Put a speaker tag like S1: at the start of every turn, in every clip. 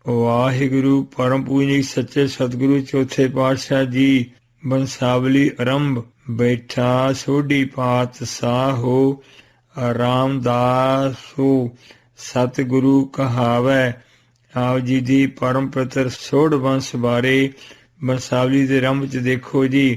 S1: वाहिगुरु परम पूजनीक सच्चे सतगुरु चौथे पातशाह जी। बंसावली आरंभ। बैठा सोढ़ी पात साहो, रामदासो सतगुरु कहावै। आप जी दी परम पवित्र सोढ़ बंस बारे बंसावली दे आरंभ च देखो जी।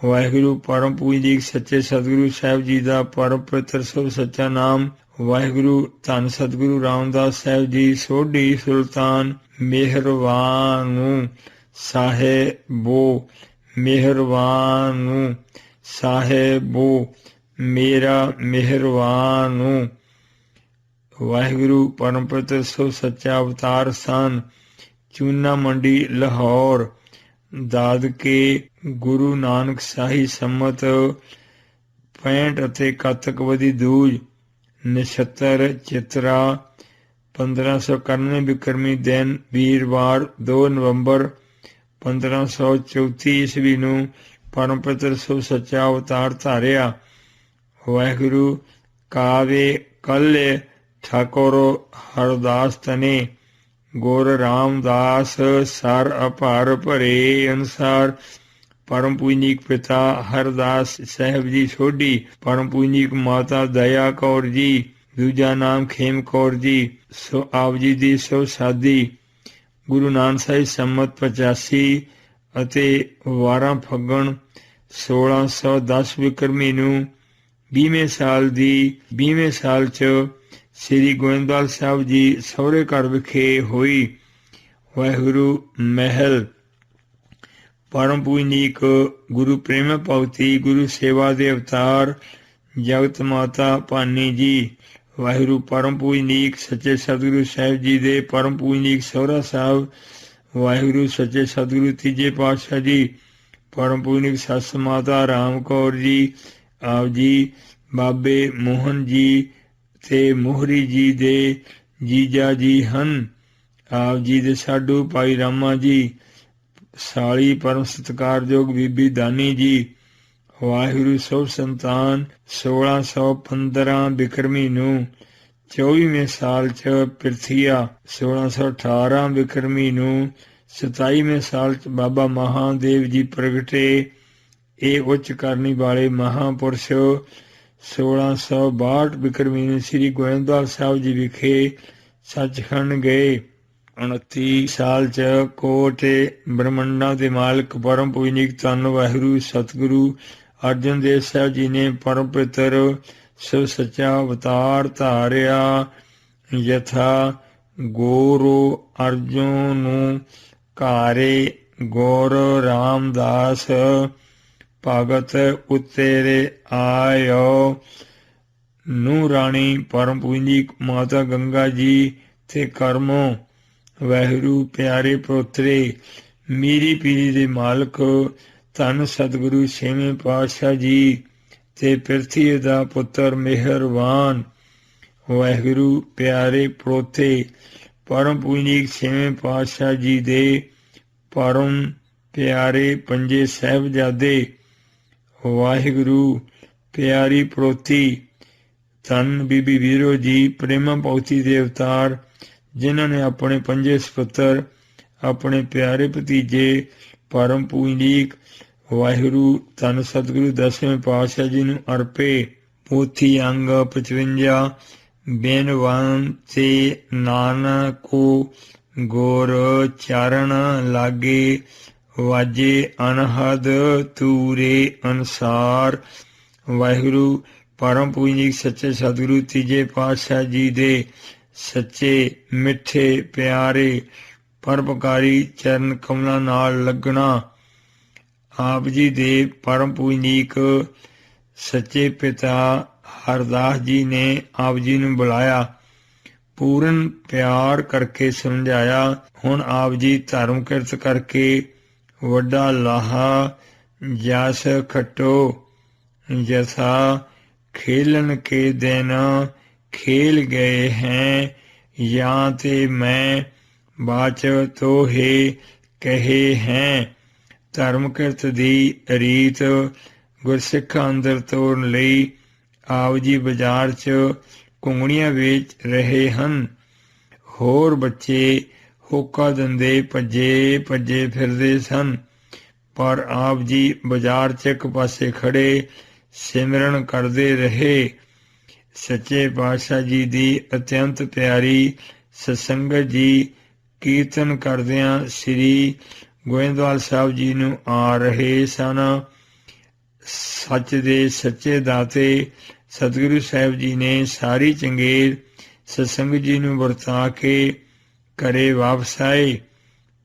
S1: वाहिगुरु परम पूजनीक सच्चे सतगुरु साहिब जी का परम पवित्र शुभ सच्चा नाम वाहिगुरु धन सतगुरु रामदास साहिब जी सोढ़ी सुल्तान मेहरबानू साहेबो। मेहरबानू साहेबो मेरा मेहरबानू। वाहिगुरु परम पवित्र शुभ सच्चा अवतार स्थान चूना मंडी लाहौर। दादके गुरु नानक शाही संमत 65 ਅਤੇ ਕੱਤਕ ਵਦੀ ਦੂਜ नक्षत्र चित्रा 1591 विक्रमी दिन वीरवार 2 नवंबर 1534 ईस्वी ਨੂੰ परम पवित्र शुभ सच्चा अवतार धारिया। वाहिगुरु कावे कल्य ठाकुर हरदास तने गुर रामदास सर अपार भरे अनुसार परम पूजनीक पिता हरदास साहिब जी सोढ़ी, परम पूजनीक माता दया कौर जी, दूजा नाम खेम कौर जी। सो आप जी दी सो सादी गुरु नानक साहिब संमत 85 ਅਤੇ 12 ਫੱਗਣ 1610 ਵਿਕਰਮੀ ਨੂੰ 20ਵੇਂ ਸਾਲ ਦੀ 20ਵੇਂ ਸਾਲ 'ਚ ਸ੍ਰੀ ਗੋਇੰਦਵਾਲ ਸਾਹਿਬ ਜੀ ਸਹੁਰੇ ਘਰ ਵਿਖੇ ਹੋਈ। ਵਾਹਿਗੁਰੂ ਮਹਿਲ परम पूजनीक गुरु प्रेम भगती गुरु सेवा दे अवतार जगत माता भानी जी। वाहिगुरु परम पूजनीक सच्चे सतगुरु साहिब जी दे परम पूजनीक सौरा साहब वाहिगुरु सच्चे सतगुरु तीजे पातशाह जी। परम पूजनीक सस माता राम कौर जी आप जी बाबे मोहन जी ते मोहरी जी दे जीजा जी हन। आप जी दे साडू भाई रामा जी साली परम सत्कारयोग बीबी दानी जी। वाहिगुरु शुभ संतान 1615 विक्रमी ਨੂੰ 24ਵੇਂ ਸਾਲ 'ਚ ਪਿਰਥੀਆ 1618 ਵਿਕਰਮੀ ਨੂੰ 27ਵੇਂ ਸਾਲ 'ਚ ਬਾਬਾ ਮਹਾਦੇਵ ਜੀ ਪ੍ਰਗਟੇ। ਇਹ ਉੱਚ ਕਰਨੀ ਵਾਲੇ ਮਹਾਂਪੁਰਸ਼ 1662 ਵਿਕਰਮੀ ਨੂੰ ਸ੍ਰੀ ਗੋਇੰਦਵਾਲ ਸਾਹਿਬ ਜੀ ਵਿਖੇ ਸੱਚਖੰਡ ਗਏ। 29 ਸਾਲ 'ਚ ਕੋਟ ਬ੍ਰਹਮੰਡਾਂ ਦੇ ਮਾਲਕ ਪਰਮ ਪੂਜਨੀਕ ਧੰਨ ਵਾਹਿਗੁਰੂ ਸਤਿਗੁਰੂ ਅਰਜਨ ਦੇਵ ਸਾਹਿਬ ਜੀ ਨੇ ਪਰਮ ਪਵਿੱਤਰ शिव सच्चा अवतार धारिया। यथा गुरु अर्जुन घारे गुर रामदास भगत उतेरे आयो। नू राणी परम पूजनीक माता गंगा जी ते करमो वाहिगुरू प्यारे पोतरे मीरी पीरी दे मालक धन सतगुरु छेवें पातशाह जी ते पिरथी दा पुत्र मेहरबान वाहिगुरू प्यारे पड़ोते परम पूजनीक छेवें पातशाह जी दे परम प्यारे पंजे साहिबजादे। वाहिगुरू प्यारी पड़ोती धन बीबी वीरो जी प्रेमा भगती दे अवतार जिन्हों ने अपने पंजे सपुत्र अपने प्यारे भतीजे परम पूजनीक वाहिगुरू धन सतगुरु 10वें पातशाह जी नूं अर्पे। पोथी अंग 55 बेनवान ते नानको गुर चरण लागे वाजे अनहद तूरे अनुसार। वाहिगुरू परम पूजनीक सच्चे सतगुरु तीजे पातशाह जी दे सच्चे मिठे प्यारे परोपकारी चरण कमलों नाल लगना। आप जी दे परम पूजनीक सच्चे पिता हरदास जी ने आप जी नूं बुलाया पूर्ण प्यार करके समझाया। हुण आप जी धर्म किरत करके वड्डा लाहा जस खटो। जैसा खेलन के दिन खेल गए हैं या ते मैं बाच तो हे कहे हैं। धर्म किरत दी रीत गुरसिखां अंदर तोड़न लई आप जी बाजार च घुंगणियां वेच रहे हन। होर बच्चे ਹੋਕਾ ਦਿੰਦੇ ਭੱਜੇ ਭੱਜੇ ਫਿਰਦੇ ਸਨ। ਪਰ ਆਪ ਜੀ ਬਾਜ਼ਾਰ 'ਚ ਇੱਕ ਪਾਸੇ ਖੜੇ ਸਿਮਰਨ ਕਰਦੇ ਰਹੇ। ਸੱਚੇ ਪਾਤਸ਼ਾਹ ਜੀ ਦੀ ਅਤਿਅੰਤ ਪਿਆਰੀ ਸਤਸੰਗਤ ਜੀ ਕੀਰਤਨ ਕਰਦਿਆਂ ਸ੍ਰੀ ਗੋਇੰਦਵਾਲ ਸਾਹਿਬ ਜੀ ਨੂੰ ਆ ਰਹੇ ਸਨ। ਸੱਚ ਦੇ ਸੱਚੇ ਦਾਤੇ ਸਤਿਗੁਰੂ ਸਾਹਿਬ ਜੀ ਨੇ ਸਾਰੀ ਚੰਗੇਰ ਸਤਸੰਗਤ ਜੀ ਨੂੰ ਵਰਤਾ ਕੇ ਘਰੇ ਵਾਪਸ ਆਏ।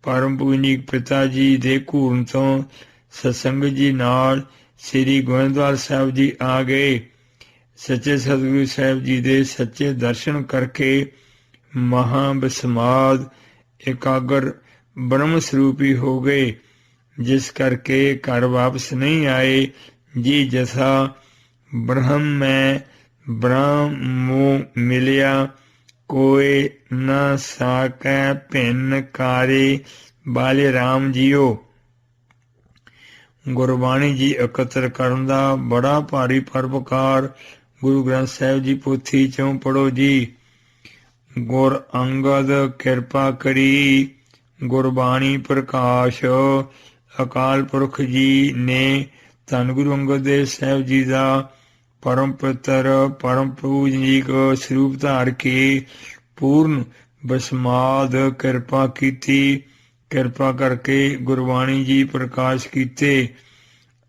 S1: ਪਰਮ ਪੂਜਨੀਕ ਪਿਤਾ ਜੀ ਦੇ ਘੂਰਨ ਤੋਂ ਸਤਸੰਗਤ ਜੀ ਨਾਲ ਸ੍ਰੀ ਗੋਇੰਦਵਾਲ ਸਾਹਿਬ ਜੀ ਆ ਗਏ। ਸੱਚੇ ਸਤਿਗੁਰੂ ਸਾਹਿਬ ਜੀ ਦੇ ਸੱਚੇ ਦਰਸ਼ਨ ਕਰਕੇ ਮਹਾ ਬਿਸਮਾਦ ਇਕਾਗਰ ਬ੍ਰਹਮ ਸਰੂਪੀ ਹੋ ਗਏ, ਜਿਸ ਕਰਕੇ ਘਰ ਵਾਪਸ ਨਹੀਂ ਆਏ। ਜੀ ਜਥਾ ਬ੍ਰਹਮ ਮੈਂ ਬ੍ਰਹਮੋ ਮਿਲਿਆ, ਕੋਇ ਨ ਸਾਕੈ ਭਿੰਨ ਕਾਰੇ ਬਾਲੇ ਰਾਮ ਜੀਓ। ਗੁਰਬਾਣੀ ਜੀ ਇਕੱਤਰ ਕਰਨ ਦਾ ਬੜਾ ਭਾਰੀ ਪਰਉਪਕਾਰ ਗੁਰੂ ਗ੍ਰੰਥ ਸਾਹਿਬ ਜੀ ਪੋਥੀ ਚੋਂ ਪੜੋ ਜੀ। ਗੁਰ ਅੰਗਦ ਕਿਰਪਾ ਕਰੀ, ਗੁਰਬਾਣੀ ਪ੍ਰਕਾਸ਼। ਅਕਾਲ ਪੁਰਖ ਜੀ ਨੇ ਧੰਨ ਗੁਰੂ ਅੰਗਦ ਦੇਵ ਸਾਹਿਬ ਜੀ ਦਾ ਪਰਮ ਪਵਿੱਤਰ ਪਰਮ ਪੂਜਨੀਕ ਸਰੂਪ ਧਾਰ ਕੇ ਪੂਰਨ ਬਸਮਾਦ ਕਿਰਪਾ ਕੀਤੀ। ਕਿਰਪਾ ਕਰਕੇ ਗੁਰਬਾਣੀ ਜੀ ਪ੍ਰਕਾਸ਼ ਕੀਤੇ।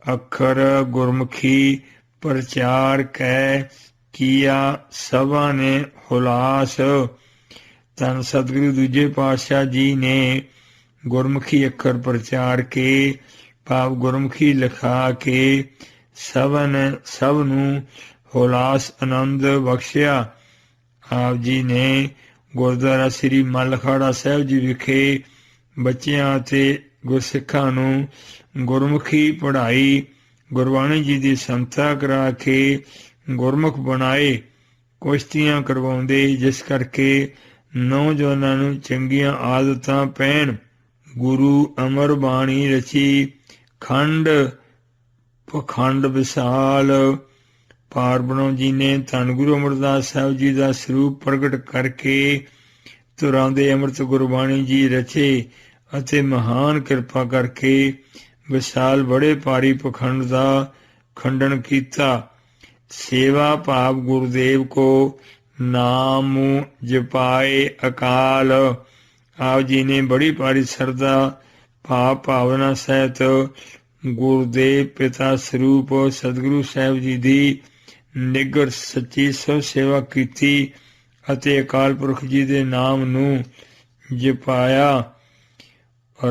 S1: ਅੱਖਰ ਗੁਰਮੁਖੀ ਪ੍ਰਚਾਰ ਕੈ ਕੀਆ ਸਭਾ ਨੇ ਹੁਲਾਸ। ਧੰਨ ਸਤਿਗੁਰੂ ਦੂਜੇ ਪਾਤਸ਼ਾਹ ਜੀ ਨੇ ਗੁਰਮੁਖੀ ਅੱਖਰ ਪ੍ਰਚਾਰ ਕੇ ਭਾਵ ਗੁਰਮੁਖੀ ਲਿਖਾ ਕੇ ਸਭ ਨੂੰ ਹੁਲਾਸ ਆਨੰਦ ਬਖਸ਼ਿਆ। ਆਪ ਜੀ ਨੇ ਗੁਰਦੁਆਰਾ ਸ੍ਰੀ ਮੱਲਖਾੜਾ ਸਾਹਿਬ ਜੀ ਵਿਖੇ ਬੱਚਿਆਂ ਅਤੇ ਗੁਰਸਿੱਖਾਂ ਨੂੰ ਗੁਰਮੁਖੀ ਪੜ੍ਹਾਈ, ਗੁਰਬਾਣੀ ਜੀ ਦੀ ਸੰਥਾ ਕਰਾ ਕੇ ਗੁਰਮੁਖ ਬਣਾਏ, ਕੁਸ਼ਤੀਆਂ ਕਰਵਾਉਂਦੇ, ਜਿਸ ਕਰਕੇ ਨੌਜਵਾਨਾਂ ਨੂੰ ਚੰਗੀਆਂ ਆਦਤਾਂ ਪੈਣ। ਗੁਰੂ ਅਮਰ ਬਾਣੀ ਰਚੀ, ਖੰਡ ਪਖੰਡ ਵਿਸਾਲ। ਪਾਰਬਣੋ ਜੀ ਨੇ ਧੰਨ ਗੁਰੂ ਅਮਰਦਾਸ ਸਾਹਿਬ ਜੀ ਦਾ ਸਰੂਪ ਪ੍ਰਗਟ ਕਰਕੇ ਧੁਰਾਂ ਦੇ ਅੰਮ੍ਰਿਤ ਗੁਰਬਾਣੀ ਜੀ ਰਚੇ ਅਤੇ ਮਹਾਨ ਕਿਰਪਾ ਕਰਕੇ ਵਿਸ਼ਾਲ ਬੜੇ ਭਾਰੀ ਪਖੰਡ ਦਾ ਖੰਡਨ ਕੀਤਾ। ਸੇਵਾ ਭਾਵ ਗੁਰਦੇਵ ਕੋ ਨਾਮ ਜਪਾਏ ਅਕਾਲ। ਆਪ ਜੀ ਨੇ ਬੜੀ ਭਾਰੀ ਸਰਦਾ ਭਾਵ ਭਾਵਨਾ ਸਹਿਤ ਗੁਰਦੇਵ ਪਿਤਾ ਸਰੂਪ ਸਤਿਗੁਰੂ ਸਾਹਿਬ ਜੀ ਦੀ ਨਿੱਘਰ ਸੱਚੀ ਸੋ ਸੇਵਾ ਕੀਤੀ ਅਤੇ ਅਕਾਲ ਪੁਰਖ ਜੀ ਦੇ ਨਾਮ ਨੂੰ ਜਪਾਇਆ।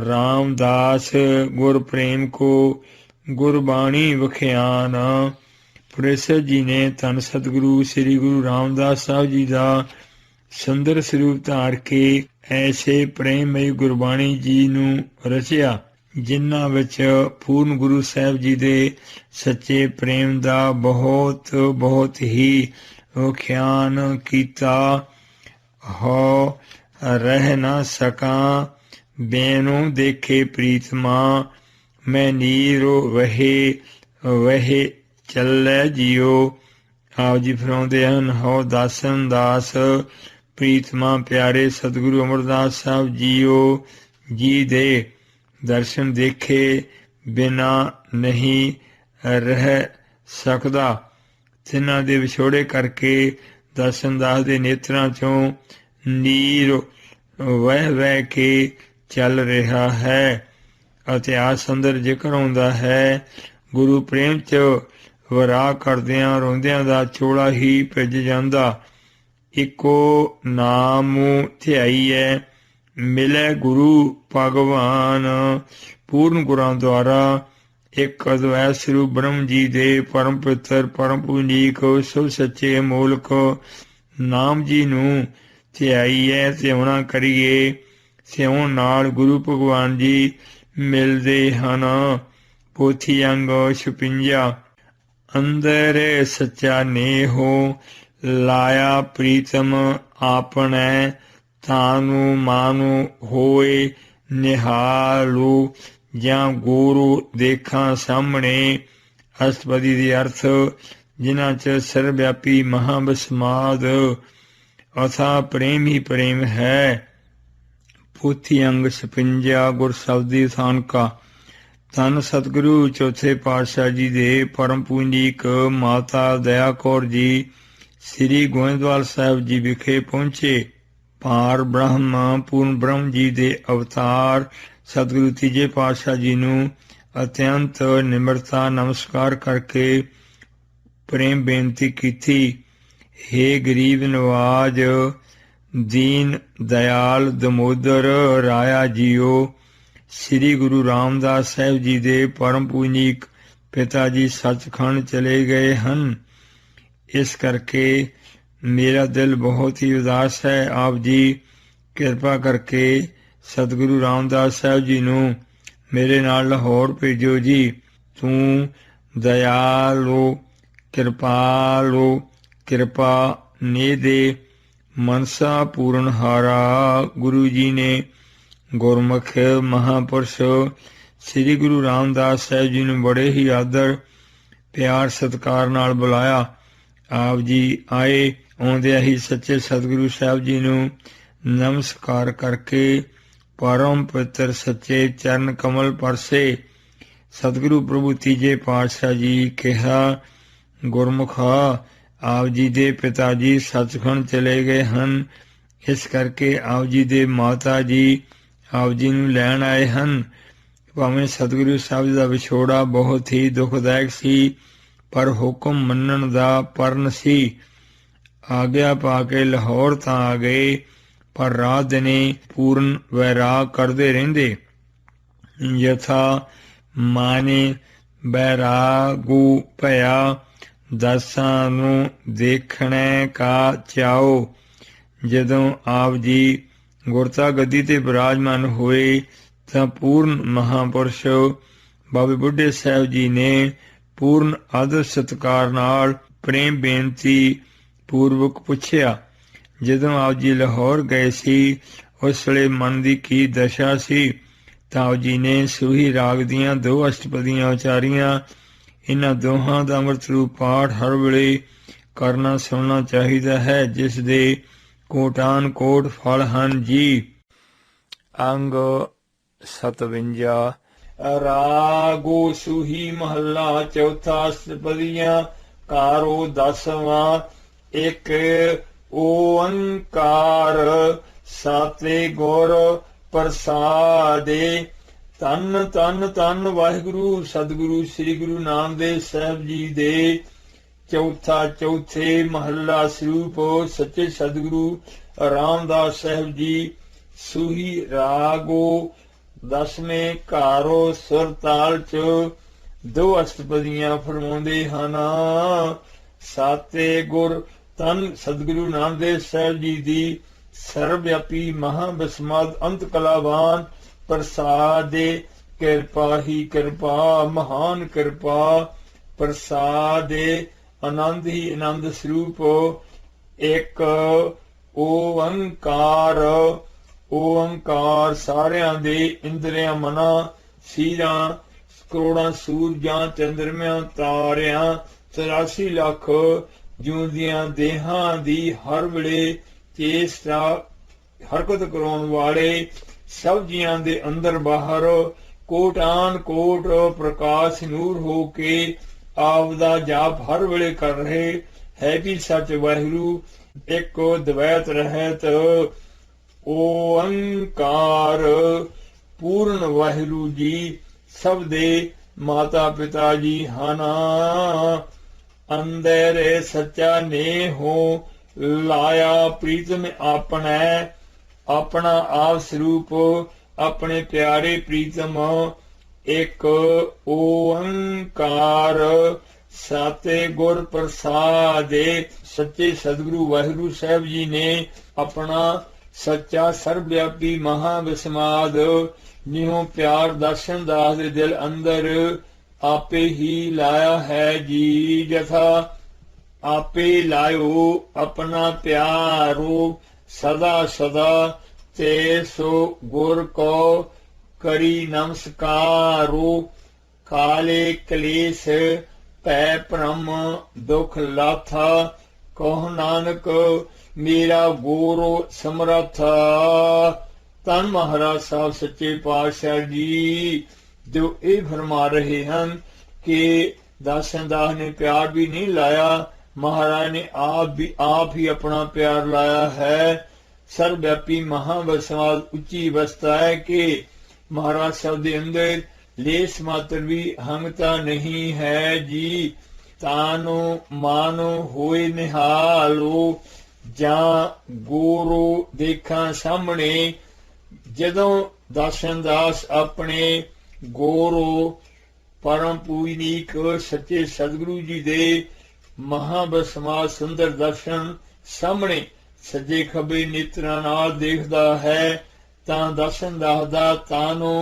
S1: ਰਾਮਦਾਸ ਗੁਰ ਪ੍ਰੇਮ ਕੋ ਗੁਰਬਾਣੀ ਵਖਿਆਨ। ਪ੍ਰੇਸਰ ਜੀ ਨੇ ਧੰਨ ਸਤਿਗੁਰੂ ਸ੍ਰੀ ਗੁਰੂ ਰਾਮਦਾਸ ਸਾਹਿਬ ਜੀ ਦਾ ਸੁੰਦਰ ਸਰੂਪ ਧਾਰ ਕੇ ਐਸੇ ਪ੍ਰੇਮਮਈ ਗੁਰਬਾਣੀ ਜੀ ਨੂੰ ਰਚਿਆ, ਜਿਨ੍ਹਾਂ ਵਿੱਚ ਪੂਰਨ ਗੁਰੂ ਸਾਹਿਬ ਜੀ ਦੇ ਸੱਚੇ ਪ੍ਰੇਮ ਦਾ ਬਹੁਤ ਹੀ ਵਖਿਆਨ ਕੀਤਾ। ਹੋ ਰਹਿ ਨਾ ਸਕਾਂ ਬੈਨੋ ਦੇਖੇ ਪ੍ਰੀਤਮਾ, ਮੈਂ ਨੀਰੋ ਵਹੇ ਚੱਲੇ ਜੀਓ। ਆਪ ਜੀ ਫਰਮਾਉਂਦੇ ਹਨ, ਹੋ ਦਾਸਨ ਦਾਸ ਪ੍ਰੀਤਮਾ ਪਿਆਰੇ ਸਤਿਗੁਰੂ ਅਮਰਦਾਸ ਸਾਹਿਬ ਜੀਓ ਜੀ ਦੇ ਦਰਸ਼ਨ ਦੇਖੇ ਬਿਨਾ ਨਹੀਂ ਰਹਿ ਸਕਦਾ। ਤਿੰਨਾਂ ਦੇ ਵਿਛੋੜੇ ਕਰਕੇ ਦਰਸ਼ਨ ਦਾਸ ਦੇ ਨੇਤਰਾਂ ਚੋਂ ਨੀਰ ਵਹਿ ਕੇ ਚੱਲ ਰਿਹਾ ਹੈ ਅਤੇ ਆਸ ਅੰਦਰ ਜ਼ਿਕਰ ਆਉਂਦਾ ਹੈ। ਗੁਰੂ ਪ੍ਰੇਮ 'ਚ ਵਰਾਗ ਕਰਦਿਆਂ ਰੋਂਦਿਆਂ ਦਾ ਚੋਲਾ ਹੀ ਭਿੱਜ ਜਾਂਦਾ। ਇੱਕੋ ਨਾਮ ਧਿਆਈਐ ਮਿਲੇ ਗੁਰੂ ਭਗਵਾਨ। ਪੂਰਨ ਗੁਰਾਂ ਦੁਆਰਾ ਇੱਕ ਅਦਵੈਤ ਸਰੂਪ ਬ੍ਰਹਮ ਜੀ ਦੇ ਪਰਮ ਪਵਿੱਤਰ ਪਰਮ ਪੂਜਨੀਕ ਸਭ ਸੱਚੇ ਅਮੋਲਕ ਨਾਮ ਜੀ ਨੂੰ ਧਿਆਈਐ ਧਿਆਉਣਾ ਕਰੀਏ। ਧਿਆਉਣ ਨਾਲ ਗੁਰੂ ਭਗਵਾਨ ਜੀ ਮਿਲਦੇ ਹਨ। ਪੋਥੀ ਅੰਗ 56। ਅੰਦਰ ਸੱਚਾ ਨੇਹੋ ਲਾਇਆ ਪ੍ਰੀਤਮ ਆਪਣੈ, ਤਾਨੂੰ ਮਾਨੂ ਹੋਏ ਨਿਹਾਲੂ। ਜਾਂ ਗੁਰੂ ਦੇਖਾਂ ਸਾਹਮਣੇ। ਅਸ਼ਟਪਦੀ ਦੇ ਅਰਥ, ਜਿਨ੍ਹਾਂ 'ਚ ਸਰਵਿਆਪੀ ਮਹਾਬਸਮਾਦ ਅਥਾ ਪ੍ਰੇਮ ਹੀ ਪ੍ਰੇਮ ਹੈ। पोथी अंग 56 गुरशब्दी थानका। धन सतगुरु चौथे पातशाह जी दे परम पूजनीक माता दया कौर जी श्री गोइंदवाल साहिब जी विखे पहुंचे। पार ब्रह्म पूर्ण ब्रह्म जी दे अवतार सतगुरु तीजे पातशाह जी नूं अत्यंत निमरता नमस्कार करके प्रेम बेनती की थी। हे गरीब नवाज दीन दयाल दमोदर राया जीओ, श्री गुरु रामदास साहिब जी दे परम पूजनीक पिता जी सचखंड चले गए हैं। इस करके मेरा दिल बहुत ही उदास है। आप जी किरपा करके सतगुरु रामदास साहिब जी नूं मेरे नाल लाहौर भेजो जी। तू दयालो कृपालो कृपा ने दे मनसा पूर्ण हारा। गुरु जी ने गुरमुख महापुरुष श्री गुरु रामदास साहिब जी ने बड़े ही आदर प्यार सत्कार नाल बुलाया। आप जी आए, आउंदिया ही सच्चे सतगुरु साहिब जी नूं नमस्कार करके परम पवित्र सच्चे चरण कमल परसे। सतगुरु प्रभु तीजे पातशाह जी कहा, गुरमुखा आप जी दे पिता जी सचखंड चले गए हैं। इस करके आप जी दे माता जी आप जी नूं लैण आए हैं। भावें सतगुरु साहिब जी दा विछोड़ा बहुत ही दुखदायक सी, पर हुक्म मन्नण दा परन सी। आग्या पा के लाहौर तां आ गए, पर रात दिने पूर्ण वैराग करदे रहिंदे। यथा माने बैरागू भया दसां नूं देखणे का चाओ। जदों आप जी गुरता गद्दी ते विराजमान होए तां पूर्ण महापुरुष बाबे बुढ़े साहिब जी ने पूर्ण आदर सत्कार नाल प्रेम बेनती पूर्वक पुछया, जदों आप जी लाहौर गए सी उस वेले मन की की दशा सी? तां आप जी ने सूही राग दियां 2 अष्टपदियां उचारियां। इन्हां दोहां दा अमृत रूप पाठ हर वेले करना सुनना चाहिदा है, जिस दे कोटान कोट फल हन जी। अंग 57 रागो सूही महला चौथा अष्टपदियां कारो 10वां। एक ओंकार साते गुर प्रसादे। धन धन धन वाहिगुरु सतगुरु श्री गुरु नानक देव साहिब जी दे चौथे महला स्वरूप सच्चे सतगुरु रामदास साहिब जी सूही रागो 10वें कारो सुर ताल च 2 अष्टपदियां फरमाउंदे हन। साते गुर धन सतगुरु नानक देव साहिब जी दी सर्वव्यापी महाबिस्मद अंत कलावान प्रसादे। कृपा ही कृपा महान कृपा प्रसादे। आनंद ही आनंद स्वरूप एक ओंकार। ओंकार सारियां दे इंद्रियां मना सीरां करोड़ां सूरजां चंद्रमियां तारियां 84 लाख ਜਿਉਂਦੀਆਂ ਦੇਹਾਂ ਦੀ ਹਰ ਵੇਲੇ ਚੇਸ਼ਟਾ ਹਰਕਤ ਕਰਾਉਣ ਵਾਲੇ ਸਭ ਜੀਆਂ ਦੇ ਅੰਦਰ ਬਾਹਰ ਕੋਟਾਨ ਕੋਟ ਪ੍ਰਕਾਸ਼ ਨੂਰ ਹੋ ਕੇ ਆਪ ਦਾ ਜਾਪ ਹਰ ਵੇਲੇ ਕਰ ਰਹੇ ਹੈ ਵੀ ਸੱਚ ਵਾਹਿਗੁਰੂ ਇੱਕ ਦਵੈਤ ਰਹਿਤ ਓੰਕਾਰ ਪੂਰਨ ਵਾਹਿਗੁਰੂ ਜੀ ਸਭ ਦੇ ਮਾਤਾ ਪਿਤਾ ਜੀ ਹਨ। अंदर सच्चा ने हो लाया प्रीतम अपना अपना आप स्वरूप अपने प्यारे प्रीतम एक ओंकार साते गुर प्रसादे। सच्चे सदगुरु वाहिगुरु साहब जी ने अपना सच्चा सर्वव्यापी महाविस्माद निहो प्यार दर्शन दास दे दिल अंदर आपे ही लाया है जी। जथा आपे लायो अपना प्यारो सदा सदा ते सो गुर को करी नमस्कारो। काले कलेश पै भ्रम दुख लाथा कहो नानक मेरा गोरो समरथा। ਧੰਨ ਮਹਾਰਾਜ ਸਾਹਿਬ ਸੱਚੇ ਪਾਤਸ਼ਾਹ ਜੀ ਜੋ ਇਹ ਫਰਮਾ ਰਹੇ ਹਨ ਕਿ ਦਾਸਨ ਦਾਸ ਨੇ ਪਿਆਰ ਵੀ ਨਹੀਂ ਲਾਇਆ, ਮਹਾਰਾਜ ਨੇ ਆਪ ਹੀ ਆਪਣਾ ਪਿਆਰ ਲਾਇਆ ਹੈ। ਸਰਵਵਿਆਪੀ ਮਹਾਵਸਵਾਦ ਉੱਚੀ ਅਵਸਥਾ ਹੈ ਕਿ ਮਹਾਰਾਜ ਸਾਹਿਬ ਦੇ ਅੰਦਰ ਲੇਸ ਮਾਤਰ ਵੀ ਹੰਗਤਾ ਨਹੀਂ ਹੈ ਜੀ। ਤਾਨੋ ਮਾਨੋ ਹੋਏ ਨਿਹਾਲੋ ਜਾਂ ਗੋਰੋ ਦੇਖਾਂ ਸਾਹਮਣੇ। ਜਦੋਂ ਦਾਸਨ ਦਾਸ ਆਪਣੇ ਗੋਰੋ ਪਰਮ ਪੂਜਨੀਕ ਸੱਚੇ ਸਤਿਗੁਰੂ ਜੀ ਦੇ ਮਹਾਬਸਮਾਦ ਸੁੰਦਰ ਦਰਸ਼ਨ ਸਾਹਮਣੇ ਸੱਜੇ ਖੱਬੇ ਨੇਤਰਾਂ ਨਾਲ ਦੇਖਦਾ ਹੈ ਤਾਂ ਦਾਸਨ ਦਾਸ ਦਾ ਤਾਨੋ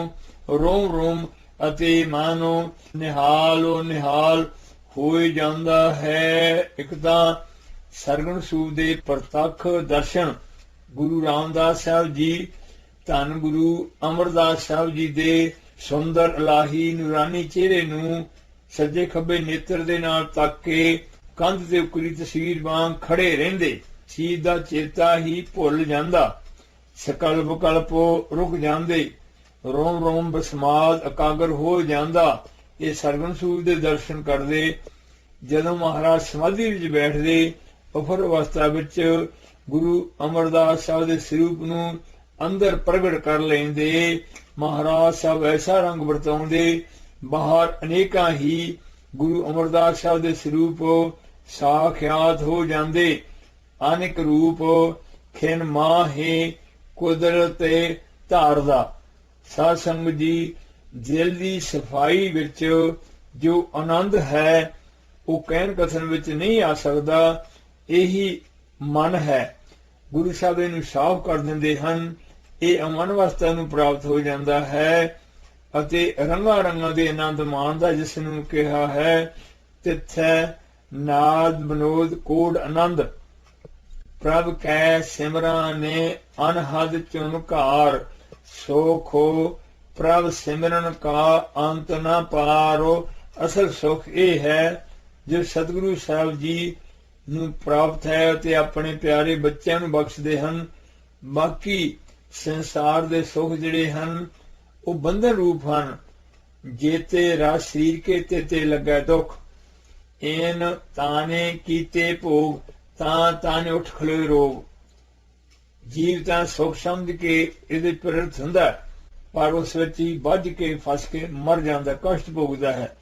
S1: ਰੋਮ ਰੋਮ ਅਤੇ ਮਾਨੋ ਨਿਹਾਲੋ ਨਿਹਾਲ ਹੋ ਜਾਂਦਾ ਹੈ। ਇੱਕ ਤਾਂ ਸਰਗੁਣ ਸੂਰ ਦੇ ਪ੍ਰਤੱਖ ਦਰਸ਼ਨ ਗੁਰੂ ਰਾਮਦਾਸ ਸਾਹਿਬ ਜੀ, ਧੰਨ ਗੁਰੂ ਅਮਰਦਾਸ ਸਾਹਿਬ ਜੀ ਦੇ ਸੁੰਦਰ ਇਲਾਹੀ ਨੂਰਾਨੀ ਚਿਹਰੇ ਨੂੰ ਸੱਜੇ ਖੱਬੇ ਨੇਤਰ ਦੇ ਨਾਲ ਤੱਕ ਕੇ ਕੰਧ ਤੇ ਉਕਰੀ ਤਸਵੀਰ ਵਾਂਗ ਖੜੇ ਰਹਿੰਦੇ, ਚੀਜ਼ ਦਾ ਚੇਤਾ ਹੀ ਭੁੱਲ ਜਾਂਦਾ, ਸਕਲਪ ਕਲਪੋ ਰੁਕ ਜਾਂਦੇ, ਰੋਮ ਰੋਮ ਬਸਮਾਦ ਇਕਾਗਰ ਹੋ ਜਾਂਦਾ। ਇਹ ਸਰਗੁਣ ਸੂਰ ਦੇ ਦਰਸ਼ਨ ਕਰਦੇ। ਜਦੋਂ ਮਹਾਰਾਜ ਸਮਾਧੀ ਵਿੱਚ ਬੈਠਦੇ ਉਫਰ ਅਵਸਥਾ ਵਿੱਚ ਗੁਰੂ ਅਮਰਦਾਸ ਸਾਹਿਬ ਦੇ ਸਰੂਪ ਨੂੰ ਅੰਦਰ ਪ੍ਰਗਟ ਕਰ ਲੈਂਦੇ। ਮਹਾਰਾਜ ਸਾਹਿਬ ਐਸਾ ਰੰਗ ਵਰਤਾਉਂਦੇ, ਬਾਹਰ ਅਨੇਕਾਂ ਹੀ ਗੁਰੂ ਅਮਰਦਾਸ ਸਾਹਿਬ ਦੇ ਸਰੂਪ ਸਾਖਿਆਤ ਹੋ ਜਾਂਦੇ। ਅਨੇਕ ਰੂਪ ਖਿਨ ਮਾਹੇ ਕੁਦਰਤ ਧਾਰਦਾ। ਸਾਧ ਸੰਗਤ ਜੀ, ਦਿਲ ਦੀ ਸਫਾਈ ਵਿੱਚ ਜੋ ਆਨੰਦ ਹੈ ਉਹ ਕਹਿਣ ਕਥਨ ਵਿੱਚ ਨਹੀਂ ਆ ਸਕਦਾ। ਇਹੀ ਮਨ ਹੈ। ਗੁਰੂ ਸਾਹਿਬ ਇਹਨੂੰ ਸਾਫ਼ ਕਰ ਦਿੰਦੇ ਹਨ। ਇਹ ਅਮਨ ਅਵਸਥਾ ਨੂੰ ਪ੍ਰਾਪਤ ਹੋ ਜਾਂਦਾ ਹੈ ਅਤੇ ਰੰਗਾਂ ਰੰਗਾਂ ਦੇ ਆਨੰਦ ਮਾਣਦਾ, ਜਿਸ ਨੂੰ ਕਿਹਾ ਹੈ ਤਿੱਥੈ ਨਾਦ ਬਨੋਦ ਕੋਡ ਆਨੰਦ। ਪ੍ਰਭ ਕੈ ਸਿਮਰਾਂ ਨੇ ਅਨਹਦ ਚੁਨਕਾਰ, ਸੋਖੋ ਪ੍ਰਭ ਸਿਮਰਨ ਕਾ ਅੰਤ ਨਾ ਪਾਰੋ। ਅਸਲ ਸੁਖ ਇਹ ਹੈ ਜੋ ਸਤਿਗੁਰੂ ਸਾਹਿਬ ਜੀ ਨੂੰ ਪ੍ਰਾਪਤ ਹੈ ਅਤੇ ਆਪਣੇ ਪਿਆਰੇ ਬੱਚਿਆਂ ਨੂੰ ਬਖਸ਼ਦੇ ਹਨ। ਬਾਕੀ ਸੰਸਾਰ ਦੇ ਸੁਖ ਜਿਹੜੇ ਹਨ ਉਹ ਬੰਧਨ ਰੂਪ ਹਨ। ਜੇਤੇ ਰਸ ਸਰੀਰ ਕੇ ਤੇ ਲੱਗਾ ਦੁੱਖ, ਐਨ ਤਾਨੇ ਕੀਤੇ ਭੋਗ, ਤਾਂ ਤਾਨੇ ਉੱਠ ਖਲੋਏ ਰੋਗ। ਜੀਵ ਤਾਂ ਸੁਖ ਸਮਝ ਕੇ ਇਹਦੇ ਪ੍ਰੇਰਿਤ ਹੁੰਦਾ, ਪਰ ਉਸ ਵਿੱਚ ਹੀ ਵੱਜ ਕੇ ਫਸ ਕੇ ਮਰ ਜਾਂਦਾ, ਕਸ਼ਟ ਭੋਗਦਾ ਹੈ।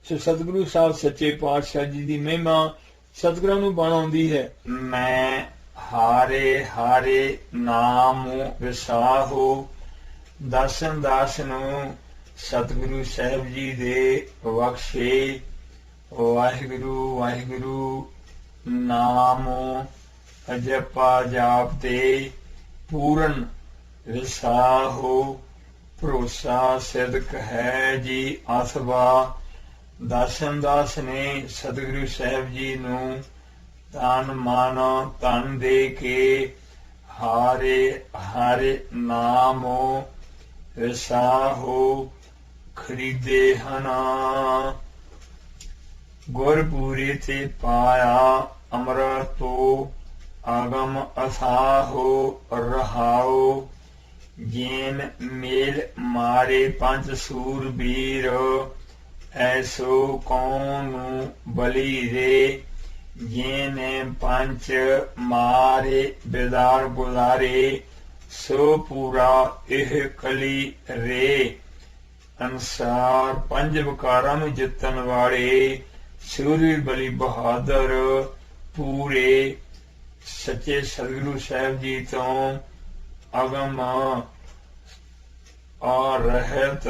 S1: ਸੋ ਸਤਿਗੁਰੂ ਸਾਹਿਬ ਸੱਚੇ ਪਾਤਸ਼ਾਹ ਜੀ ਦੀ ਮਹਿਮਾ ਸਤਿਗੁਰਾਂ ਨੂੰ ਬਣਾਉਂਦੀ ਹੈ। ਮੈਂ ਹਾਰੇ ਹਾਰੇ ਨਾਮ ਵਿਸਾਹੋ। ਦਾਸਨ ਦਾਸ ਨੂੰ ਸਤਿਗੁਰੂ ਸਾਹਿਬ ਜੀ ਦੇ ਬਖਸ਼ੇ ਵਾਹਿਗੁਰੂ ਵਾਹਿਗੁਰੂ ਨਾਮ ਅਜਪਾ ਜਾਪ ਤੇ ਪੂਰਨ ਵਿਸਾਹੋ। ਭਰੋਸਾ ਸਿਦਕ ਹੈ ਜੀ ਅਸਵਾ। ਦਾਸਨ ਦਾਸ ਨੇ ਸਤਿਗੁਰੂ ਸਾਹਿਬ ਜੀ ਨੂੰ ਤਨ ਮਨ ਧਨ ਦੇ ਕੇ ਹਾਰੇ ਹਾਰੇ ਨਾਮੋ ਵਿਸਾਹੋ ਖਰੀਦੇ ਹਨ। ਗੁਰਪੂਰੀ ਤੇ ਪਾਇਆ ਅੰਮ੍ਰਿਤੋ ਆਗਮ ਅਥਾਹੋ ਰਹਾਓ। ਜੇਨ ਮੇਲ ਮਾਰੇ ਪੰਜ ਸੂਰਬੀਰ, ਐਸੋ ਕੌਣ ਬਲੀ ਰੇ। ਜੇਨੇ ਪੰਜ ਮਾਰੇ ਬੇਦਾਰ ਗੁਜ਼ਾਰੇ, ਸੋ ਪੂਰਾ ਇਹ ਕਲੀ ਰੇ। ਅਨਸਾਰ ਪੰਜ ਵਿਕਾਰਾਂ ਨੂੰ ਜਿੱਤਣ ਵਾਲੇ ਸੂਰਬੀਰ ਬਲੀ ਬਹਾਦਰ ਪੂਰੇ ਸੱਚੇ ਸਤਿਗੁਰੂ ਸਾਹਿਬ ਜੀ ਤੋਂ ਅਗਮ ਆ ਰਹਿਤ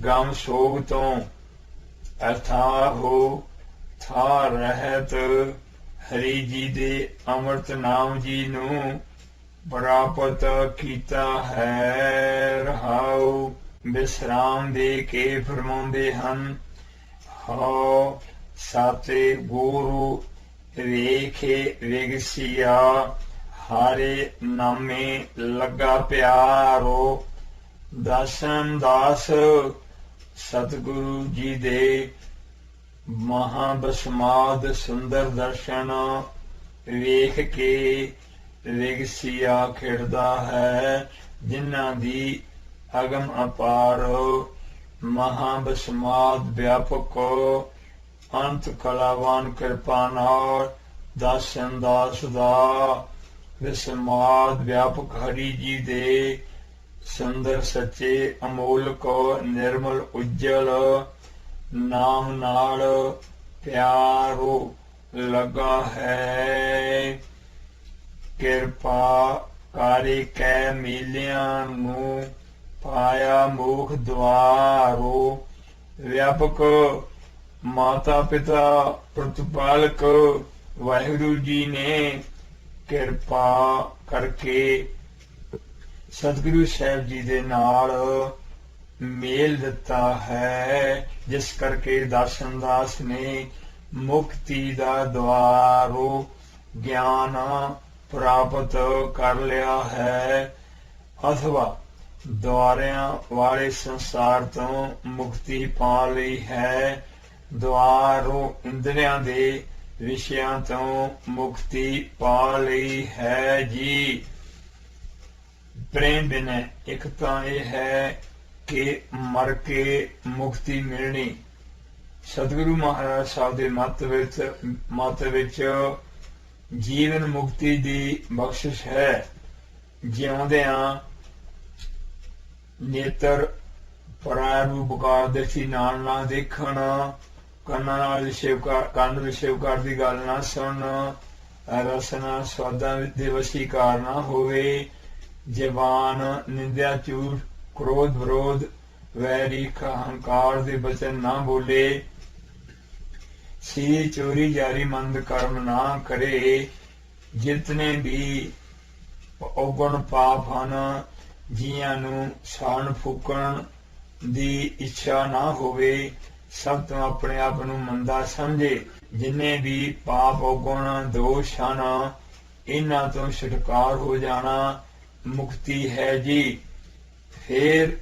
S1: ਗਮ ਸੋਗ ਤੋਂ ਅਥਾਹੋ ਥਾ ਰਹਿਤ ਹਰੀ ਜੀ ਦੇ ਅੰਮ੍ਰਿਤ ਨਾਮ ਜੀ ਨੂੰ ਪ੍ਰਾਪਤ ਕੀਤਾ ਹੈ। ਰਹਾਉ ਵਿਸਰਾਮ ਦੇ ਕੇ ਫਰਮਾਉਂਦੇ ਹਨ, ਹਉ ਸਾਤੇ ਗੁਰੂ ਵੇਖੇ ਵਿਗਸਿਆ, ਹਾਰੇ ਨਾਮੇ ਲੱਗਾ ਪਿਆਰੋ। ਦਾਸਨ ਦਾਸ ਸਤਿਗੁਰੂ ਜੀ ਦੇ ਮਹਾਬਸਮਾਦ ਸੁੰਦਰ ਦਰਸ਼ਨ ਵੇਖ ਕੇ ਵਿਗਸਿਆ ਖਿੜਦਾ ਹੈ। ਜਿਨ੍ਹਾਂ ਦੀ ਅਗਮ ਅਪਾਰ ਮਹਾਬਸਮਾਦ ਵਿਆਪਕ ਅੰਤ ਕਲਾਵਾਨ ਕਿਰਪਾ ਨਾਲ ਦਾਸਨ ਦਾਸ ਦਾ ਵਿਸਮਾਦ ਵਿਆਪਕ ਹਰੀ ਜੀ ਦੇ ਸੁੰਦਰ ਸੱਚੇ ਅਮੋਲਕ ਨਿਰਮਲ ਉਜਲ ਨਾਮ ਨਾਲ ਪਿਆਰੋ ਲਗਾ ਹੈ। ਕਿਰਪਾ ਕਾਰੇ ਕੈ ਮੇਲਿਆਂ ਨੂੰ ਪਾਇਆ ਮੋਖ ਦੁਆਰੋ। ਵਿਆਪਕ ਮਾਤਾ ਪਿਤਾ ਪ੍ਰਤਿਪਾਲਕ ਵਾਹਿਗੁਰੂ ਜੀ ਨੇ ਕਿਰਪਾ ਕਰਕੇ ਸਤਿਗੁਰੂ ਸਾਹਿਬ ਜੀ ਦੇ ਨਾਲ ਮੇਲ ਦਿੱਤਾ ਹੈ, ਜਿਸ ਕਰਕੇ ਦਾਸਨ ਦਾਸ ਨੇ ਮੁਕਤੀ ਦਾ ਦੁਆਰੋ ਗਿਆਨ ਪ੍ਰਾਪਤ ਕਰ ਲਿਆ ਹੈ, ਅਥਵਾ ਦੁਆਰਿਆਂ ਵਾਲੇ ਸੰਸਾਰ ਤੋਂ ਮੁਕਤੀ ਪਾ ਲਈ ਹੈ। ਦੁਆਰੋ ਇੰਦਰੀਆਂ ਦੇ ਵਿਸ਼ਿਆਂ ਤੋਂ ਮੁਕਤੀ ਪਾ ਲਈ ਹੈ ਜੀ। ਪ੍ਰੇਮ ਬਿਨਾਂ ਇੱਕ ਤਾਂ ਇਹ ਹੈ ਕਿ ਮਰ ਕੇ ਮੁਕਤੀ ਮਿਲਣੀ। ਸਤਿਗੁਰੂ ਮਹਾਰਾਜ ਸਾਹਿਬ ਦੇ ਮਤ ਵਿੱਚ ਜੀਵਨ ਮੁਕਤੀ ਦੀ ਬਖਸ਼ਿਸ਼ ਹੈ। ਜਿਉਂਦਿਆਂ ਨੇਤਰ ਪਰਾਇਆ ਰੂਪ ਕਰਦੇ ਸੀ ਨਾਲ ਨਾ ਦੇਖਣ, ਕੰਨਾਂ ਨਾਲ ਕੰਨ ਵਿਸ਼ੇਵਕਾਰ ਦੀ ਗੱਲ ਨਾ ਸੁਣਨ, ਰਸਨਾ ਸਵਾਦਾਂ ਦੇ ਵਸ਼ੀਕਾਰ ਨਾ ਹੋਵੇ, ਜ਼ਬਾਨ ਨਿੰਦਿਆ ਝੂਠ ਕ੍ਰੋਧ ਵਿਰੋਧ ਵੈਰੀ ਹੰਕਾਰ ਦੇ ਬਚਨ ਨਾ ਬੋਲੇ, ਸੀ ਚੋਰੀ ਜਾਰੀ ਮੰਦ ਕਰਮ ਨਾ ਕਰੇ। ਜਿਤਨੇ ਵੀ ਔਗਣ ਪਾਪ ਹਨ, ਜੀਆਂ ਨੂੰ ਸਾਣ ਫੂਕਣ ਦੀ ਇੱਛਾ ਨਾ ਹੋਵੇ, ਸਭ ਤੋਂ ਆਪਣੇ ਆਪ ਨੂੰ ਮੰਦਾ ਸਮਝੇ। ਜਿੰਨੇ ਵੀ ਪਾਪ ਔਗਣ ਦੋਸ਼ ਹਨ, ਇਹਨਾਂ ਤੋਂ ਛੁਟਕਾਰ ਹੋ ਜਾਣਾ ਮੁਕਤੀ ਹੈ ਜੀ। ਫਿਰ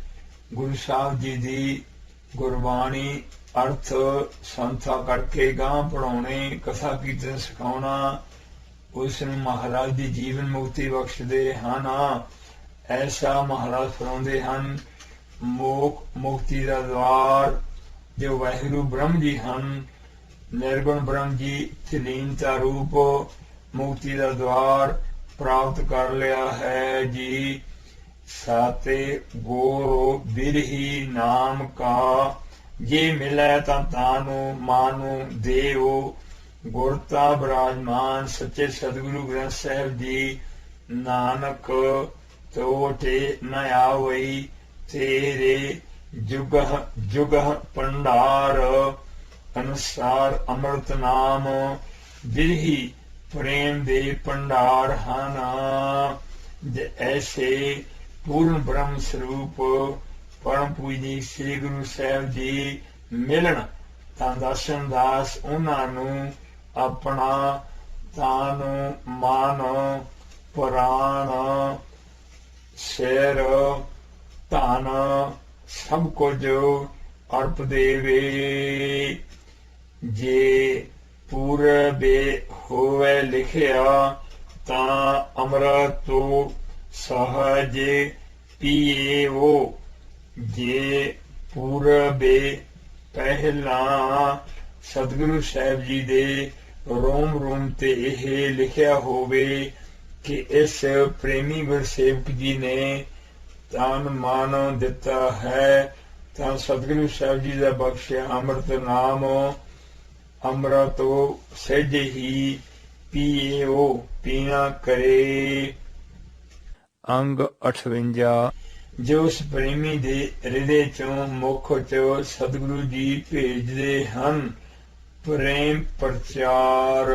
S1: ਗੁਰੂ ਸਾਹਿਬ ਜੀ ਦੀ ਗੁਰਬਾਣੀ ਅਰਥ ਸੰਥਾ ਕਰਕੇ ਗਾਂ ਪੜਾਉਣੇ, ਕਥਾ ਕੀਰਤਨ ਸਿਖਾਉਣਾ, ਉਸ ਨੂੰ ਮਹਾਰਾਜ ਦੀ ਜੀਵਨ ਮੁਕਤੀ ਬਖਸ਼ਦੇ ਹਨ। ਐਸਾ ਮਹਾਰਾਜ ਫਰਮਾਉਂਦੇ ਹਨ, ਮੁਕਤੀ ਦਾ ਦਵਾਰ ਜੋ ਵਾਹਿਗੁਰੂ ਬ੍ਰਹਮ ਜੀ ਹਨ, ਨਿਰਗੁਣ ਬ੍ਰਹਮ ਜੀ ਤਲੀਨਤਾ ਰੂਪ ਮੁਕਤੀ ਦਾ ਦਵਾਰ ਪ੍ਰਾਪਤ ਕਰ ਲਿਆ ਹੈ ਜੀ। ਸਾਤੇ ਗੋਰੋ ਬਿਰਹੀ ਨਾਮ ਕਾ, ਜੇ ਮਿਲੈ ਤਾਂ ਤਾਨੂੰ ਮਾਨੋ ਦੇਵੋ। ਗੁਰਤਾ ਬਿਰਾਜਮਾਨ ਸੱਚੇ ਸਤਿਗੁਰੂ ਗ੍ਰੰਥ ਸਾਹਿਬ ਜੀ, ਨਾਨਕ ਤੋਟੇ ਨ ਆਵਈ ਤੇਰੇ ਜੁਗਹ ਭੰਡਾਰ। ਅਨੁਸਾਰ ਅੰਮ੍ਰਿਤ ਨਾਮ ਬਿਰਹੀ ਪ੍ਰੇਮ ਦੇ ਭੰਡਾਰ ਹਨ। ਐਸੇ ਪੂਰਨ ਬ੍ਰਹਮ ਸਰੂਪ ਪਰਮ ਪੂਜਨੀ ਸ੍ਰੀ ਗੁਰੂ ਸਾਹਿਬ ਜੀ ਮਿਲਣ ਤਾਂ ਦਾਸਨ ਦਾਸ ਉਹਨਾਂ ਨੂੰ ਆਪਣਾ ਤਨ ਮਨ ਪ੍ਰਾਣ ਸਿਰ ਧਨ ਸਭ ਕੁਝ ਅਰਪ ਦੇਵੇ। ਜੇ ਪੂਰਬੇ ਹੋਵੇ ਲਿਖਿਆ ਤਾਂ ਅੰਮ੍ਰਿਤ ਤੋਂ ਸਹਜ ਪੀਵੋ। ਜੇ ਪੂਰਬੇ ਪਹਿਲਾਂ ਸਤਿਗੁਰੂ ਸਾਹਿਬ ਜੀ ਦੇ ਰੋਮ ਰੋਮ ਤੇ ਇਹ ਲਿਖਿਆ ਹੋਵੇ ਕਿ ਇਸ ਪ੍ਰੇਮੀ ਗੁਰਸੇਵਕ ਜੀ ਨੇ ਤਨ ਮਨ ਦਿੱਤਾ ਹੈ, ਤਾਂ ਸਤਿਗੁਰੂ ਸਾਹਿਬ ਜੀ ਦਾ ਬਖਸ਼ਿਆ ਅੰਮ੍ਰਿਤ ਨਾਮ ਅੰਮ੍ਰਿਤ ਸਹਿਜ ਹੀ ਪੀਓ ਪੀਣਾ ਕਰੇ। ਅੰਗ 58। ਜੋ ਉਸ ਪ੍ਰੇਮੀ ਦੇ ਹਿਰਦੇ ਚੋਂ ਮੁਖ ਚੋਂ ਸਤਿਗੁਰੂ ਜੀ ਭੇਜਦੇ ਹਨ। ਪ੍ਰੇਮ ਪ੍ਰਚਾਰ।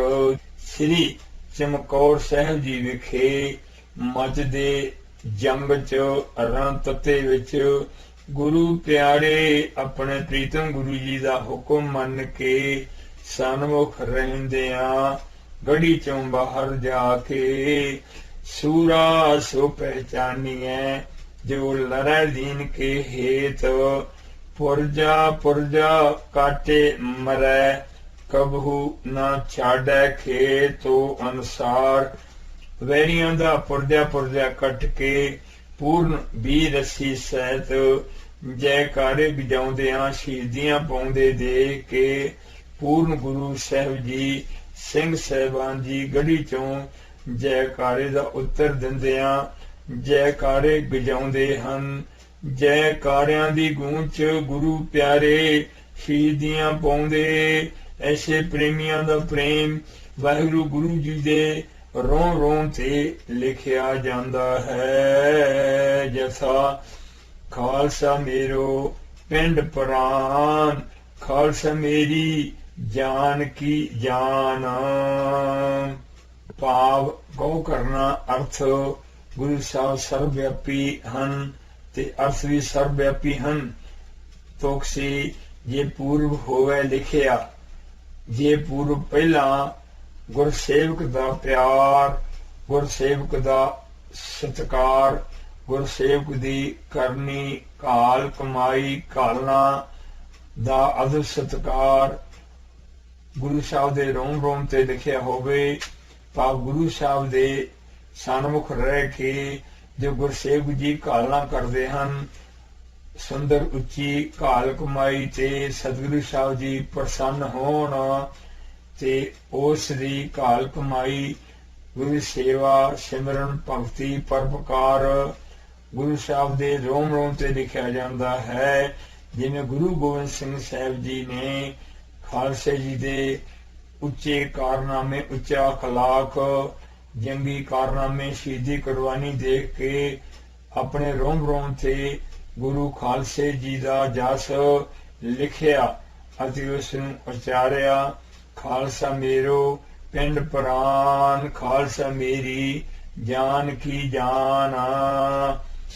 S1: ਸ੍ਰੀ ਚਮਕੌਰ ਸਾਹਿਬ ਜੀ ਵਿਖੇ ਮੱਚਦੇ ਜੰਗ ਚ ਰਣ ਤੱਤੇ ਵਿੱਚ ਗੁਰੂ ਪਿਆਰੇ ਆਪਣੇ ਪ੍ਰੀਤਮ ਗੁਰੂ ਜੀ ਦਾ ਹੁਕਮ ਮੰਨ ਕੇ ਸਨਮੁਖ ਰਹਿੰਦਿਆਂ ਗੜੀ ਚੋਂ ਬਾਹਰ ਜਾ ਕੇ ਸੂਰਾ ਸੋ ਪਹਿਚਾਨੀਐ ਜੋ ਲੜੈ ਦੀਨ ਕੇ ਹੇਤ। ਪੁਰਜਾ ਪੁਰਜਾ ਕਾਟੇ ਮਰੈ ਕਬਹੂ ਨਾ ਛਾੜੈ ਖੇਤੋ ਅਨਸਾਰ। ਵੈਰੀਆਂ ਦਾ ਪੁਰਜਾ ਪੁਰਜਾ ਕੱਟ ਕੇ ਪੂਰਨ 20 ਰੱਸੀ ਸਹਿਤ ਜੈਕਾਰੇ ਵਜਾਉਂਦਿਆਂ ਸ਼ਹੀਦੀਆਂ ਪਾਉਂਦੇ ਦੇਖ ਕੇ ਪੂਰਨ ਗੁਰੂ ਸਾਹਿਬ ਜੀ ਸਿੰਘ ਸਾਹਿਬਾਨ ਜੀ ਗੜੀ ਚੋਂ ਜੈਕਾਰੇ ਦਾ ਉੱਤਰ ਦਿੰਦਿਆਂ ਜੈਕਾਰੇ ਗਜਾਉਂਦੇ ਹਨ। ਜੈਕਾਰਿਆਂ ਦੀ ਗੂੰਜ ਚ ਗੁਰੂ ਪਿਆਰੇ ਸ਼ਹੀਦੀਆਂ ਪਾਉਂਦੇ। ਐਸੇ ਪ੍ਰੇਮੀਆਂ ਦਾ ਪ੍ਰੇਮ ਵਾਹਿਗੁਰੂ ਗੁਰੂ ਜੀ ਦੇ ਰੋਂ ਰੋਂ ਤੇ ਲਿਖਿਆ ਜਾਂਦਾ ਹੈ। ਜਥਾ ਖਾਲਸਾ ਮੇਰੋ ਪਿੰਡ ਪ੍ਰਾਨ, ਖਾਲਸਾ ਮੇਰੀ ਜਾਨ ਕੀ ਜਾਨ। ਭਾਵ ਗਉ ਕਰਨਾ ਅਰਥ ਗੁਰੂ ਸਾਹਿਬ ਸਰਵਵਿਆਪੀ ਹਨ ਤੇ ਅਰਥ ਵੀ ਸਰਵਵਿਆਪੀ ਹਨ। ਤੋਕਸੀ ਜੇ ਪੂਰਵ ਹੋਵੇ ਲਿਖਿਆ, ਜੇ ਪੂਰਵ ਪਹਿਲਾਂ ਗੁਰਸੇਵਕ ਦਾ ਪਿਆਰ, ਗੁਰਸੇਵਕ ਦਾ ਸਤਿਕਾਰ, ਗੁਰਸੇਵਕ ਦੀ ਕਰਨੀ ਘਾਲ ਕਮਾਈ ਘਾਲਣਾ ਦਾ ਅਦਬ ਸਤਿਕਾਰ ਗੁਰੂ ਸਾਹਿਬ ਦੇ ਰੋਮ ਰੋਮ ਤੇ ਲਿਖਿਆ ਹੋਵੇ। ਭਾਵ ਗੁਰੂ ਸਾਹਿਬ ਦੇ ਸਨਮੁਖ ਰਹਿ ਕੇ ਜੋ ਗੁਰਸੇਵਕ ਜੀ ਘਾਲਣਾ ਕਰਦੇ ਹਨ, ਸੁੰਦਰ ਉੱਚੀ ਘਾਲ ਕਮਾਈ ਤੇ ਸਤਿਗੁਰੂ ਸਾਹਿਬ ਜੀ ਪ੍ਰਸੰਨ ਹੋਣ ਤੇ ਉਸ ਦੀ ਘਾਲ ਕਮਾਈ ਗੁਰੂ ਸੇਵਾ ਸਿਮਰਨ ਭਗਤੀ ਪਰਪਕਾਰ ਗੁਰੂ ਸਾਹਿਬ ਦੇ ਰੋਮ ਰੋਮ ਤੇ ਲਿਖਿਆ ਜਾਂਦਾ ਹੈ। ਜਿਵੇਂ ਗੁਰੂ ਗੋਬਿੰਦ ਸਿੰਘ ਸਾਹਿਬ ਜੀ ਨੇ ਖਾਲਸੇ ਜੀ ਦੇ ਉੱਚੇ ਕਾਰਨਾਮੇ, ਉੱਚਾ ਅਖਲਾਕ, ਜੰਗੀ ਕਾਰਨਾਮੇ, ਸ਼ਹੀਦੀ ਕੁਰਬਾਨੀ ਦੇਖ ਕੇ ਆਪਣੇ ਰੋਮ ਰੋਮ ਤੇ ਗੁਰੂ ਖਾਲਸੇ ਜੀ ਦਾ ਜਸ ਲਿਖਿਆ ਅਤੇ ਉਸ ਨੂੰ ਉਚਾਰਿਆ। ਖਾਲਸਾ ਮੇਰੋ ਪਿੰਡ ਪ੍ਰਾਨ, ਖਾਲਸਾ ਮੇਰੀ ਜਾਨ ਕੀ ਜਾਨ।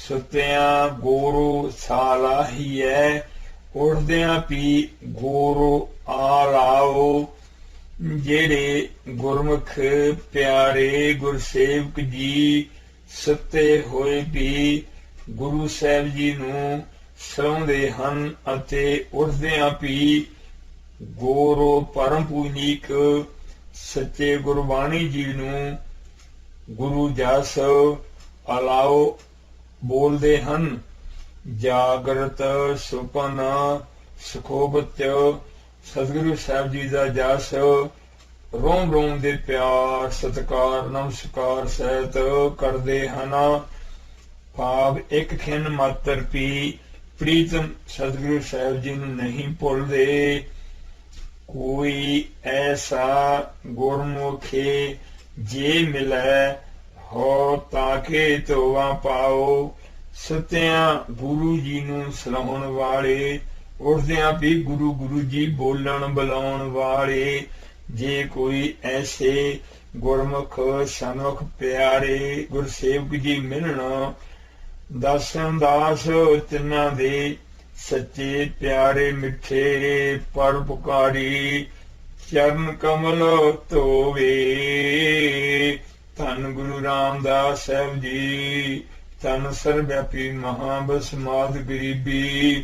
S1: ਸੁੱਤਿਆਂ ਗੋਰੋ ਸਾਲਾਹੀਐ, ਉੱਠਦਿਆਂ ਪੀ ਗੋਰੋ ਆ ਲਾਓ। ਜਿਹੜੇ ਗੁਰਮੁਖ ਪਿਆਰੇ ਗੁਰਸੇਵਕ ਜੀ ਸੁੱਤੇ ਹੋਏ ਵੀ ਗੁਰੂ ਸਾਹਿਬ ਜੀ ਨੂੰ ਸਲਾਉਂਦੇ ਹਨ ਅਤੇ ਉੱਠਦਿਆਂ ਵੀ ਗੋਰੋ ਪਰਮ ਪੂਜਨੀਕ ਸੱਚੇ ਗੁਰਬਾਣੀ ਜੀ ਨੂੰ ਗੁਰੂ ਜਸ ਅਲਾਓ ਬੋਲਦੇ ਹਨ। ਜਾਗਰਤ ਸੁਪਨ ਸੁਖੋਬਤ ਸਤਿਗੁਰੂ ਸਾਹਿਬ ਜੀ ਦਾ ਜਸ ਰੋਮ ਰੋਮ ਦੇ ਪਿਆਰ ਸਤਿਕਾਰ ਨਮਸਕਾਰ ਸਹਿਤ ਕਰਦੇ ਹਨ। ਭਾਵ ਇੱਕ ਖਿੰਨ ਮਾਤਰ ਵੀ ਪ੍ਰੀਤਮ ਸਤਿਗੁਰੂ ਸਾਹਿਬ ਜੀ ਨੂੰ ਨਹੀਂ ਭੁੱਲਦੇ। ਕੋਈ ਐਸਾ ਗੁਰਮੁਖੇ ਜੇ ਮਿਲੈ ਹੋ ਤਾਕੇ ਤੋਵਾ ਪਾਓ। ਸੁੱਤਿਆਂ ਗੁਰੂ ਜੀ ਨੂੰ ਸਲਾਉਣ ਵਾਲੇ, ਉੱਠਦਿਆਂ ਵੀ ਗੁਰੂ ਗੁਰੂ ਜੀ ਬੋਲਣ ਬੁਲਾਉਣ ਵਾਲੇ ਜੇ ਕੋਈ ਐਸੇ ਗੁਰਮੁਖ ਸਨਮੁਖ ਪਿਆਰੇ ਗੁਰਸੇਵਕ ਜੀ ਮਿਲਣ, ਦਸਨ ਦਾਸ ਤਿੰਨਾਂ ਦੇ ਸੱਚੇ ਪਿਆਰੇ ਮਿੱਠੇ ਪਰਉਪਕਾਰੀ ਚਰਨ ਕਮਲ ਧੋਵੇ। ਧੰਨ ਗੁਰੂ ਰਾਮਦਾਸ ਸਾਹਿਬ ਜੀ, ਧੰਨ ਸਰਵਵਿਆਪੀ ਮਹਾਬਸਮਾਦ ਗਰੀਬੀ।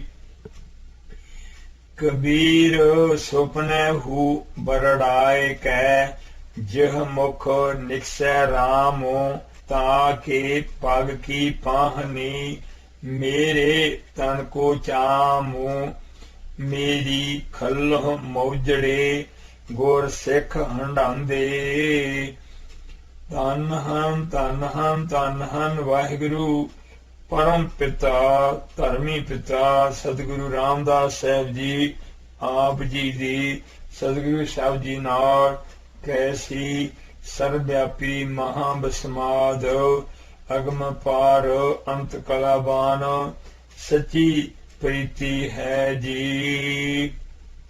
S1: ਕਬੀਰ ਸੁਪਨੇ ਹੂ ਬਰੜਾਏ ਕੈ, ਜਿਹ ਮੁਖ ਨਿਕਸੈ ਰਾਮੋ ਤਾਕੇ ਪਗ ਕੀ ਪਾਹਨੀ। ਮੇਰੇ ਤਨ ਕੋ ਚਾਮੂ ਮੇਰੀ ਖਲਹ ਮੌਜੜੇ, ਗੁਰ ਸਿੱਖ ਹੰਡਾਂਦੇ। ਧੰਨ ਹਨ ਧੰਨ ਹਨ ਧੰਨ ਹਨ ਵਾਹਿਗੁਰੂ ਪਰਮ ਪਿਤਾ ਧਰਮੀ ਪਿਤਾ ਸਤਿਗੁਰੂ ਰਾਮਦਾਸ ਸਾਹਿਬ ਜੀ ਆਪ ਜੀ ਦੀ ਸਤਿਗੁਰੂ ਸਾਹਿਬ ਜੀ ਨਾਲ ਕੈਸੀ ਸਰਵਵਿਆਪੀ ਮਹਾਬਸਮਾਦ ਅਗਮ ਪਾਰ ਅੰਤ ਕਲਾਵਾਨ ਸੱਚੀ ਪ੍ਰੀਤੀ ਹੈ ਜੀ।